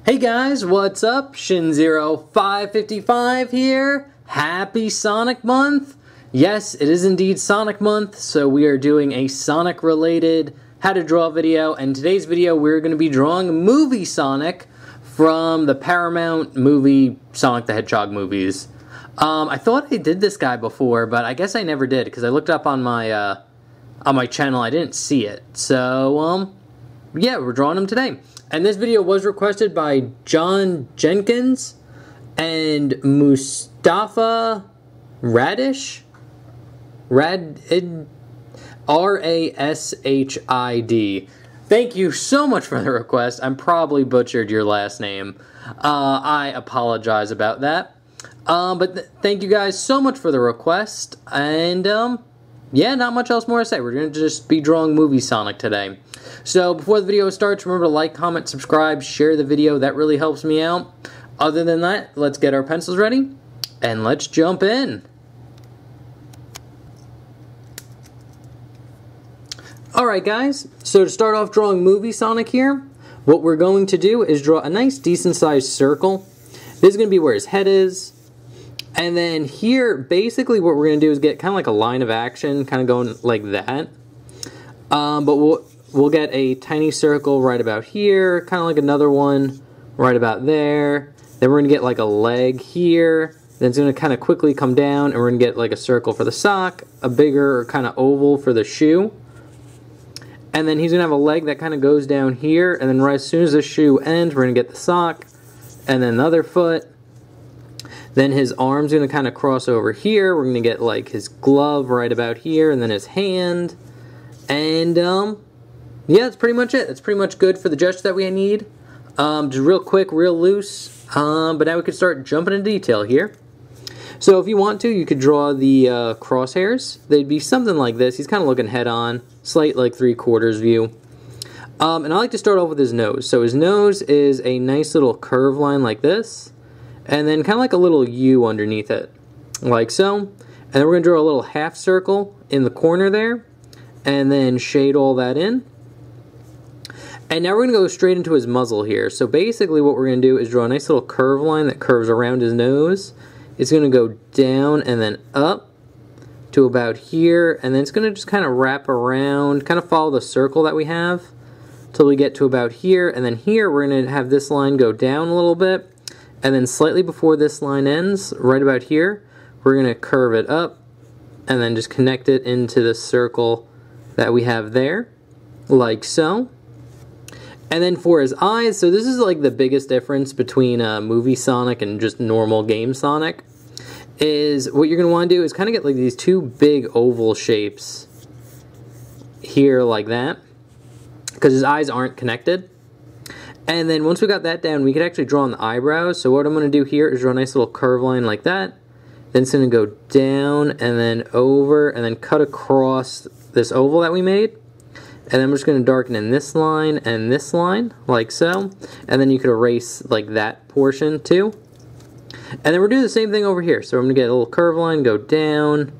Hey guys, what's up? Shin0555 here. Happy Sonic Month! Yes, it is indeed Sonic Month, so we are doing a Sonic related how to draw video, and today's video we're going to be drawing movie Sonic from the Paramount movie Sonic the Hedgehog movies. I thought I did this guy before, but I guess I never did because I looked up on my channel. I didn't see it. So yeah, we're drawing him today. And this video was requested by John Jenkins and Mustafa Radish. R-A-S-H-I-D. Thank you so much for the request. I'm probably butchered your last name. I apologize about that. But thank you guys so much for the request. And yeah, not much else more to say. We're going to just be drawing movie Sonic today. So before the video starts, remember to like, comment, subscribe, share the video. That really helps me out. Other than that, let's get our pencils ready and let's jump in. Alright guys, so to start off drawing movie Sonic here, what we're going to do is draw a nice decent sized circle. This is going to be where his head is. And then here, basically what we're going to do is get kind of like a line of action, kind of going like that. But we'll get a tiny circle right about here, kind of like another one right about there. Then we're going to get like a leg here. Then it's going to kind of quickly come down, and we're going to get like a circle for the sock, a bigger kind of oval for the shoe. And then he's going to have a leg that kind of goes down here, and then right as soon as the shoe ends, we're going to get the sock, and then the other foot. Then his arm's going to kind of cross over here. We're going to get like his glove right about here, and then his hand. And yeah, that's pretty much it. That's pretty much good for the gesture that we need. Just real quick, real loose. But now we can start jumping into detail here. So if you want to, you could draw the crosshairs. They'd be something like this. He's kind of looking head on, slight like 3/4 view. And I like to start off with his nose. So his nose is a nice little curve line like this. And then kind of like a little U underneath it, like so. And then we're going to draw a little half circle in the corner there, and then shade all that in. And now we're going to go straight into his muzzle here. So basically what we're going to do is draw a nice little curve line that curves around his nose. It's going to go down and then up to about here, and then it's going to just kind of wrap around, kind of follow the circle that we have till we get to about here. And then here we're going to have this line go down a little bit. And then slightly before this line ends, right about here, we're going to curve it up and then just connect it into the circle that we have there, like so. And then for his eyes, so this is like the biggest difference between movie Sonic and just normal game Sonic, is what you're going to want to do is kind of get like these two big oval shapes here like that, because his eyes aren't connected. And then once we got that down, we could actually draw on the eyebrows. So what I'm going to do here is draw a nice little curve line like that. Then it's going to go down and then over and then cut across this oval that we made. And then I'm just going to darken in this line and this line, like so. And then you could erase like that portion too. And then we're doing the same thing over here. So I'm going to get a little curve line, go down.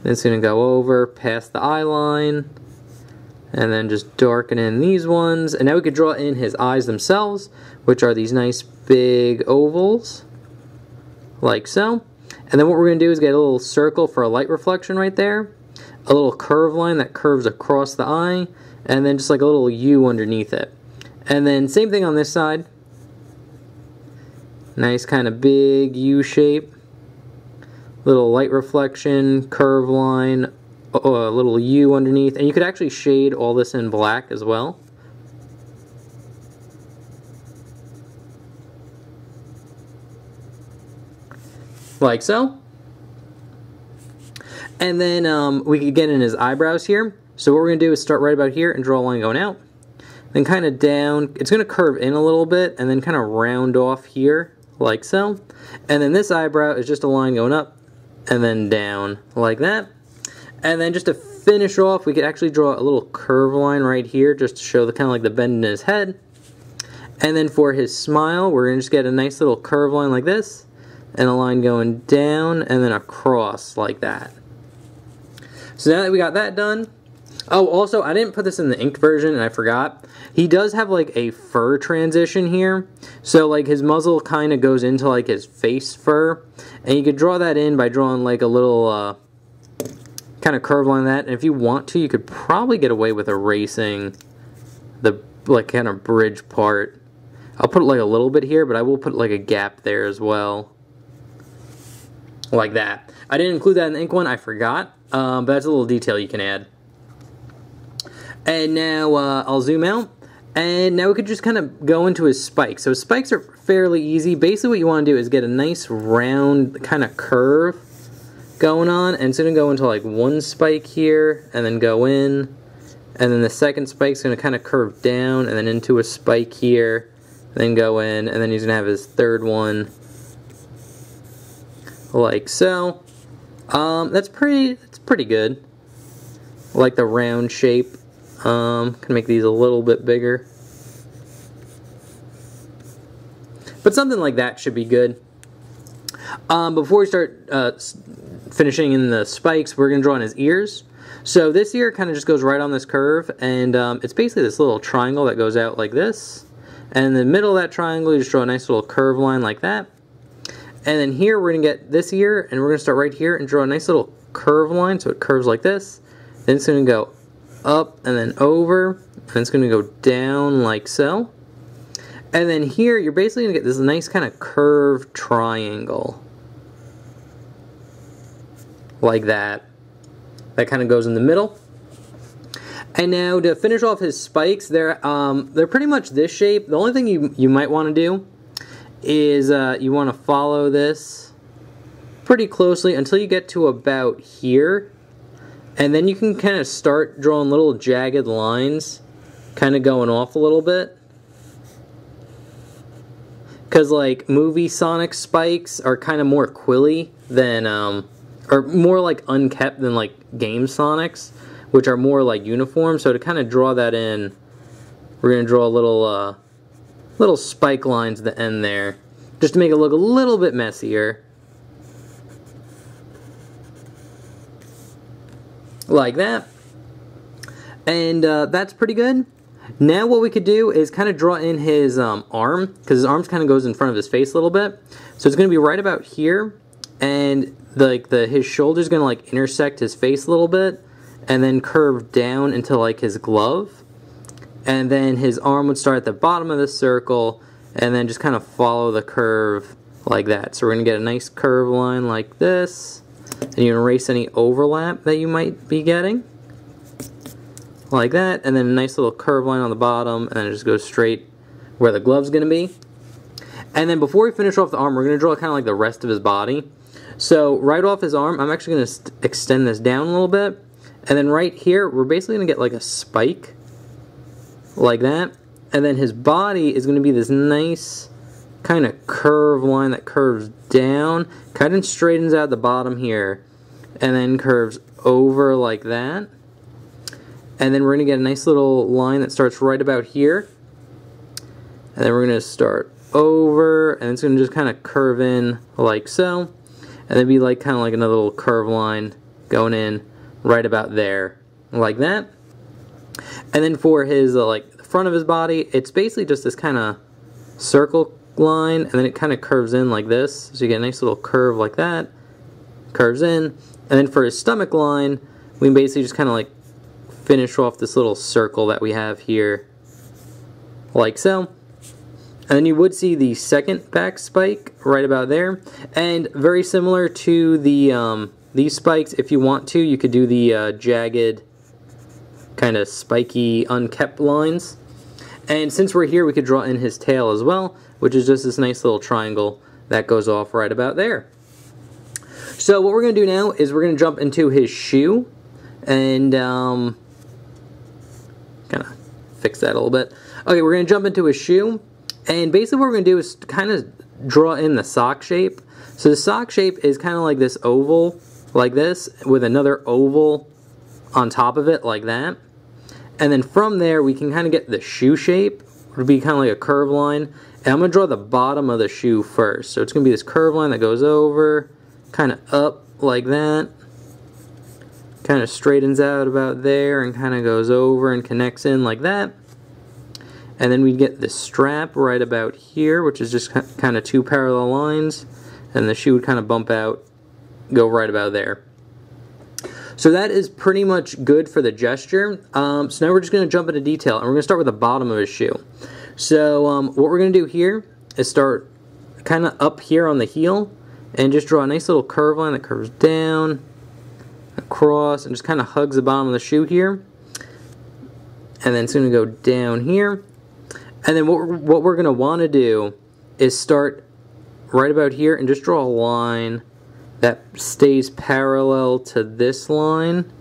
Then it's going to go over past the eye line. And then just darken in these ones. And now we could draw in his eyes themselves, which are these nice big ovals, like so. And then what we're going to do is get a little circle for a light reflection right there. A little curve line that curves across the eye. And then just like a little U underneath it. And then same thing on this side. Nice kind of big U shape. Little light reflection, curve line, a little U underneath, and you could actually shade all this in black as well. Like so. And then we could get in his eyebrows here. So what we're going to do is start right about here and draw a line going out. Then kind of down. It's going to curve in a little bit and then kind of round off here, like so. And then this eyebrow is just a line going up and then down, like that. And then just to finish off, we could actually draw a little curve line right here just to show the kind of like the bend in his head. And then for his smile, we're going to just get a nice little curve line like this, and a line going down and then across like that. So now that we got that done, Oh, also, I didn't put this in the inked version, and I forgot. He does have, like, a fur transition here. So, like, his muzzle kind of goes into, like, his face fur. And you could draw that in by drawing, like, a little, kind of curve line that. And if you want to, you could probably get away with erasing the, like, kind of bridge part. I'll put, like, a little bit here, but I will put, like, a gap there as well. Like that. I didn't include that in the ink one, I forgot. But that's a little detail you can add. And now I'll zoom out, and now we could just kind of go into his spikes. So his spikes are fairly easy. Basically what you want to do is get a nice round kind of curve going on, and it's going to go into like one spike here, and then go in, and then the second spike's going to kind of curve down, and then into a spike here, then go in, and then he's going to have his third one, like so. That's pretty good. I like the round shape. Can make these a little bit bigger. But something like that should be good. Before we start finishing in the spikes, we're going to draw in his ears. So this ear kind of just goes right on this curve, and it's basically this little triangle that goes out like this. And in the middle of that triangle, you just draw a nice little curve line like that. And then here, we're going to get this ear, and we're going to start right here and draw a nice little curve line, so it curves like this. Then it's going to go up and then over, and it's going to go down like so. And then here you're basically going to get this nice kind of curved triangle like that. That kind of goes in the middle. And now to finish off his spikes, they're pretty much this shape. The only thing you might want to do is you want to follow this pretty closely until you get to about here. And then you can kind of start drawing little jagged lines, kind of going off a little bit. Because like movie Sonic spikes are kind of more quilly than, or more like unkept than like game Sonics, which are more like uniform. So to kind of draw that in, we're going to draw little spike lines at the end there, just to make it look a little bit messier. Like that. And that's pretty good. Now what we could do is kind of draw in his arm, because his arm kind of goes in front of his face a little bit. So it's going to be right about here, and his shoulder's going to like intersect his face a little bit, and then curve down into like his glove. And then his arm would start at the bottom of the circle, and then just kind of follow the curve like that. So we're going to get a nice curve line like this. And you erase any overlap that you might be getting. Like that. And then a nice little curve line on the bottom. And then it just goes straight where the glove's going to be. And then before we finish off the arm, we're going to draw kind of like the rest of his body. So right off his arm, I'm actually going to extend this down a little bit. And then right here, we're basically going to get like a spike. Like that. And then his body is going to be this nice kind of curve line that curves down, kind of straightens out the bottom here, and then curves over like that. And then we're going to get a nice little line that starts right about here. And then we're going to start over, and it's going to just kind of curve in like so. And then be like kind of like another little curve line going in right about there, like that. And then for his like the front of his body, it's basically just this kind of circle line, and then it kind of curves in like this, so you get a nice little curve like that, curves in. And then for his stomach line, we can basically just kind of like finish off this little circle that we have here, like so. And then you would see the second back spike right about there. And very similar to the these spikes, if you want to, you could do the jagged kind of spiky unkept lines. And since we're here, we could draw in his tail as well, which is just this nice little triangle that goes off right about there. So what we're going to do now is we're going to jump into his shoe, and kind of fix that a little bit. Okay, we're going to jump into his shoe, and basically what we're going to do is kind of draw in the sock shape. So the sock shape is kind of like this oval, like this, with another oval on top of it, like that. And then from there, we can kind of get the shoe shape. It would be kind of like a curve line. And I'm going to draw the bottom of the shoe first. So it's going to be this curve line that goes over, kind of up like that. kind of straightens out about there and kind of goes over and connects in like that. And then we get the strap right about here, which is just kind of two parallel lines, and the shoe would kind of bump out, go right about there. So that is pretty much good for the gesture. So now we're just going to jump into detail, and we're going to start with the bottom of his shoe. So what we're going to do here is start kind of up here on the heel, and just draw a nice little curve line that curves down, across, and just kind of hugs the bottom of the shoe here. And then it's going to go down here. And then what we're going to want to do is start right about here and just draw a line that stays parallel to this line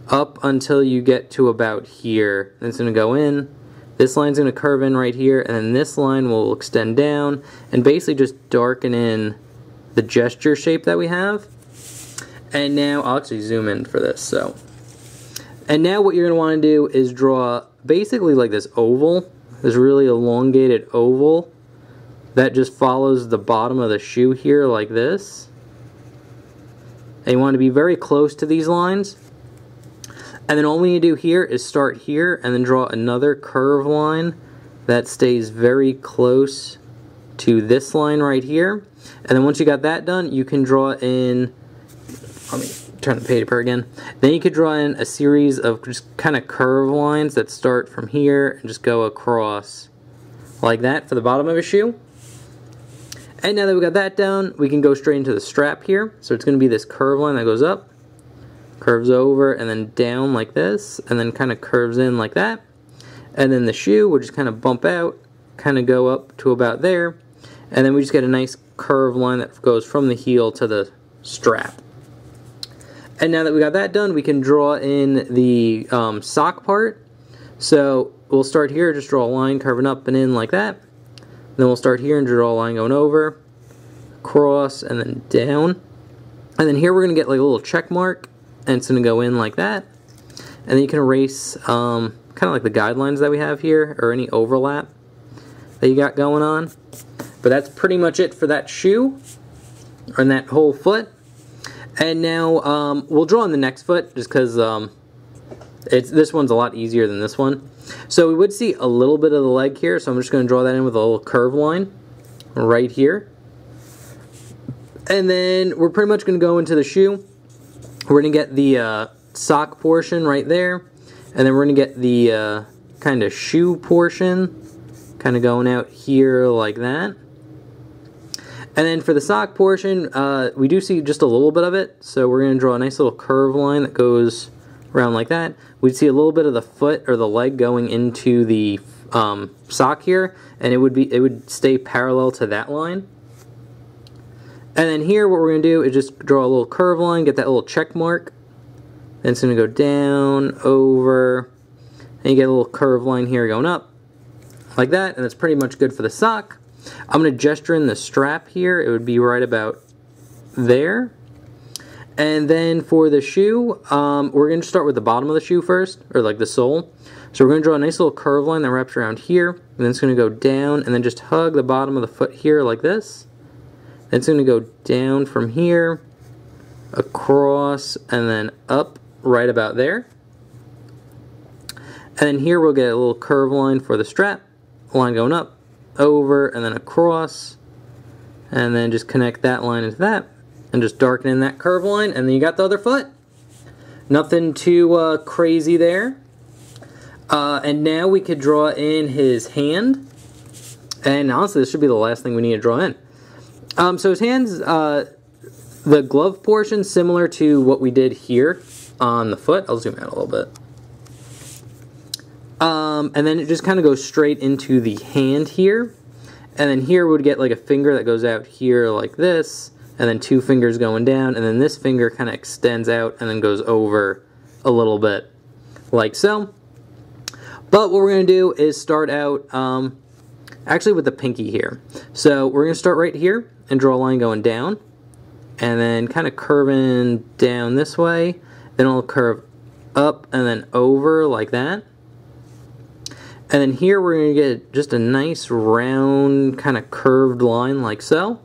up until you get to about here. Then it's going to go in, this line's going to curve in right here, and then this line will extend down and basically just darken in the gesture shape that we have. And now I'll actually zoom in for this. And now what you're going to want to do is draw basically like this oval, this really elongated oval that just follows the bottom of the shoe here like this. And you want to be very close to these lines. And then all we need to do here is start here and then draw another curve line that stays very close to this line right here. And then once you got that done, you can draw in, let me turn the paper again. Then you could draw in a series of just kind of curve lines that start from here and just go across like that for the bottom of a shoe. And now that we got that down, we can go straight into the strap here. So it's going to be this curve line that goes up, curves over, and then down like this, and then kind of curves in like that. And then the shoe will just kind of bump out, kind of go up to about there, and then we just get a nice curved line that goes from the heel to the strap. And now that we got that done, we can draw in the sock part. So we'll start here, just draw a line curving up and in like that. Then we'll start here and draw a line going over, across, and then down. And then here we're going to get like a little check mark, and it's going to go in like that. And then you can erase kind of like the guidelines that we have here, or any overlap that you got going on. But that's pretty much it for that shoe, and that whole foot. And now we'll draw on the next foot, just because this one's a lot easier than this one. So we would see a little bit of the leg here, so I'm just going to draw that in with a little curve line right here. And then we're pretty much going to go into the shoe. We're going to get the sock portion right there, and then we're going to get the kind of shoe portion kind of going out here like that. And then for the sock portion, we do see just a little bit of it, so we're going to draw a nice little curve line that goes around like that. We'd see a little bit of the foot or the leg going into the sock here, and it would stay parallel to that line. And then here what we're going to do is just draw a little curve line, get that little check mark. Then it's going to go down, over, and you get a little curve line here going up like that, and that's pretty much good for the sock. I'm going to gesture in the strap here. It would be right about there. And then for the shoe, we're going to start with the bottom of the shoe first, or like the sole. So we're going to draw a nice little curve line that wraps around here, and then it's going to go down, and then just hug the bottom of the foot here like this. Then it's going to go down from here, across, and then up right about there. And then here we'll get a little curve line for the strap, line going up, over, and then across, and then just connect that line into that. And just darken in that curve line, and then you got the other foot. Nothing too crazy there. And now we could draw in his hand. And honestly, this should be the last thing we need to draw in. So his hands, the glove portion, similar to what we did here on the foot. I'll zoom out a little bit. And then it just kind of goes straight into the hand here. And then here we would get like a finger that goes out here like this. And then two fingers going down, and then this finger kind of extends out and then goes over a little bit, like so. But what we're going to do is start out actually with the pinky here. So we're going to start right here and draw a line going down, and then kind of curving down this way. Then it'll curve up and then over like that. And then here we're going to get just a nice round kind of curved line like so.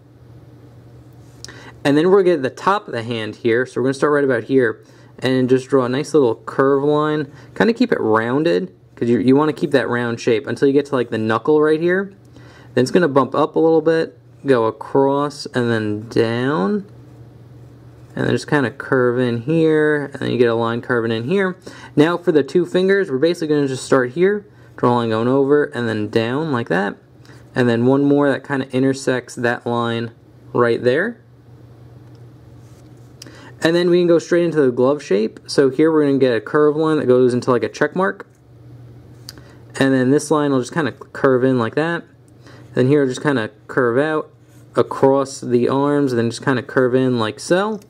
And then we're going to get the top of the hand here, so we're going to start right about here, and just draw a nice little curve line. Kind of keep it rounded, because you want to keep that round shape until you get to like the knuckle right here. Then it's going to bump up a little bit, go across, and then down. And then just kind of curve in here, and then you get a line curving in here. Now for the two fingers, we're basically going to just start here, draw a line going over, and then down like that. And then one more that kind of intersects that line right there. And then we can go straight into the glove shape. So here we're going to get a curve line that goes into like a check mark. And then this line will just kind of curve in like that. Then here will just kind of curve out across the arms, and then just kind of curve in like so.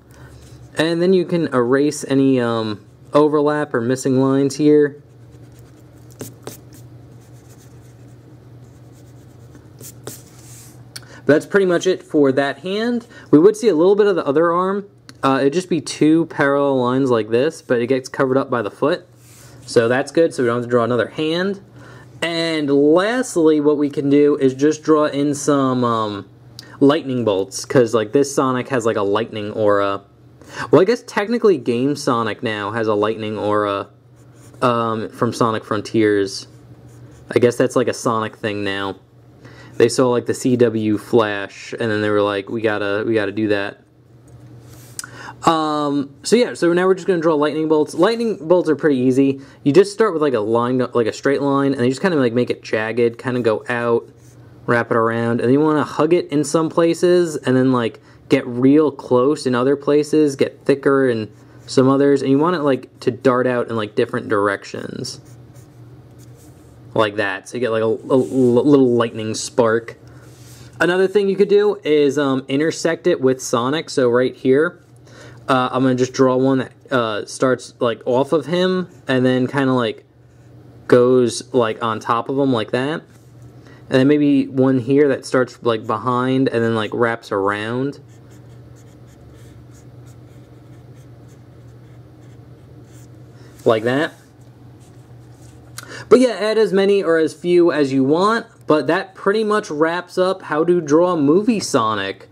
And then you can erase any overlap or missing lines here. But that's pretty much it for that hand. We would see a little bit of the other arm. It'd just be two parallel lines like this, but it gets covered up by the foot. So that's good, so we don't have to draw another hand. And lastly, what we can do is just draw in some lightning bolts, because like this Sonic has like a lightning aura. Well, I guess technically Game Sonic now has a lightning aura from Sonic Frontiers. I guess that's like a Sonic thing now. They saw like the CW Flash, and then they were like, we gotta do that. So yeah, so now we're just gonna draw lightning bolts. Lightning bolts are pretty easy. You just start with like a line, like a straight line, and you just kind of like make it jagged, kind of go out, wrap it around, and then you want to hug it in some places, and then like get real close in other places, get thicker in some others, and you want it like to dart out in like different directions. Like that, so you get like a little lightning spark. Another thing you could do is intersect it with Sonic, so right here, I'm going to just draw one that starts like off of him, and then kind of like goes like on top of him like that. And then maybe one here that starts like behind and then like wraps around. Like that. But yeah, add as many or as few as you want, but that pretty much wraps up how to draw movie Sonic.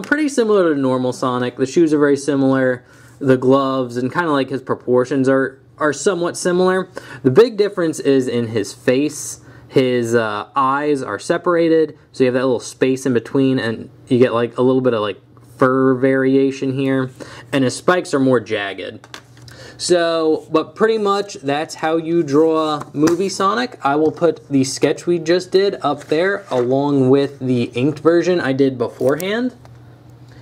Pretty similar to normal Sonic. The shoes are very similar, the gloves, and kind of like his proportions are somewhat similar. The big difference is in his face. His eyes are separated, so you have that little space in between, and you get like a little bit of like fur variation here, and his spikes are more jagged. So, but pretty much that's how you draw movie Sonic. I will put the sketch we just did up there along with the inked version I did beforehand,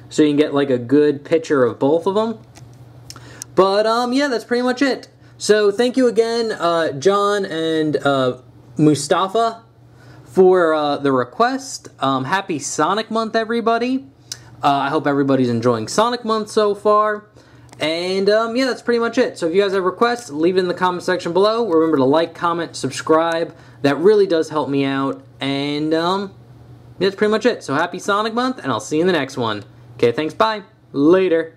so you can get like a good picture of both of them. But yeah, that's pretty much it. So thank you again, John and Mustafa, for the request. Happy Sonic Month, everybody. I hope everybody's enjoying Sonic Month so far. And yeah, that's pretty much it. So if you guys have requests, leave it in the comment section below. Remember to like, comment, subscribe. That really does help me out. And yeah, that's pretty much it. So happy Sonic Month, and I'll see you in the next one. Okay, thanks, bye. Later.